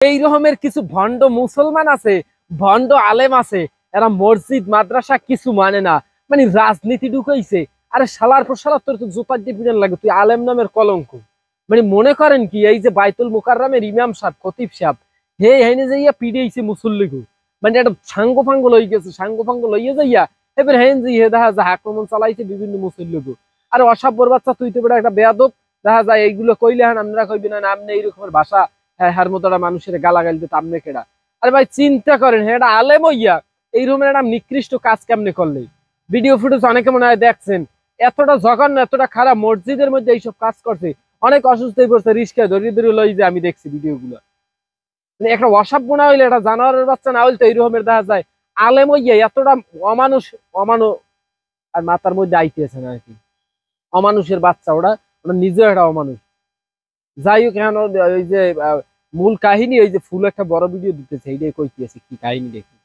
এই রকমের কিছু ভণ্ড মুসলমান আছে, ভণ্ড আলেম আছে, এরা মসজিদ মাদ্রাসা কিছু মানে না, মানে রাজনীতি ঢুকাইছে। আরে শালার পর শালা, তোর তো জোতার দিয়ে পিটান লাগে, তুই আলেম নামের কলঙ্ক। মানে মনে করেন কি, এই যে বাইতুল মুকাররমের ইমাম সাহেব, খতিব সাহেব, হে হেনে যাইয়া পিড়েইছে মুসল্লিগু, মানে একটা সাঙ্গ ফাঙ্গ লই গেছে, সাঙ্গ ফাঙ্গ লইয়া যাইয়া এবার হেন যে হে দেখা যায় আক্রমণ চালাইছে বিভিন্ন মুসল্লিগু। আর অসাব্যর বাচ্চা, তুই তো বেটা একটা বেয়াদব, দেখা যায় এইগুলো কইলে হ্যাঁ আপনারা কইবেন না, আপনি এইরকমের ভাষা, হ্যাঁ হার মতো মানুষের গালাগাল দিতে আপনি কেডা? আরে ভাই চিন্তা করেন, হ্যাঁ এটা আলেম হইয়া এই রকমের একটা নিকৃষ্ট কাজ কেমনে করলে? ভিডিও ফুটেজ অনেকে মনে হয় দেখছেন, এতটা জঘন্য এতটা খারাপ, মসজিদের মধ্যে এইসব কাজ করছে। অনেক অসুস্থ হয়ে পড়ছে, রিস্কায় ধরিয়ে ধরিয়ে লই যে আমি দেখছি ভিডিও গুলো। মানে একটা অসভ্য না হইলে, একটা জানোয়ারের বাচ্চা না হইলে তো এইরকমের দেখা যায়। আলেম হইয়া এতটা অমানুষ, অমানুষ আর মাথার মধ্যে আইতেছে না আর কি, অমানুষের বাচ্চা ওরা, ওরা নিজেও একটা অমানুষ। যাই হোক, এখন ওই যে মূল কাহিনী, ওই যে ফুল একটা বড় ভিডিও দিতেছে, এইটাই কইতেছে কি কাহিনী দেখি।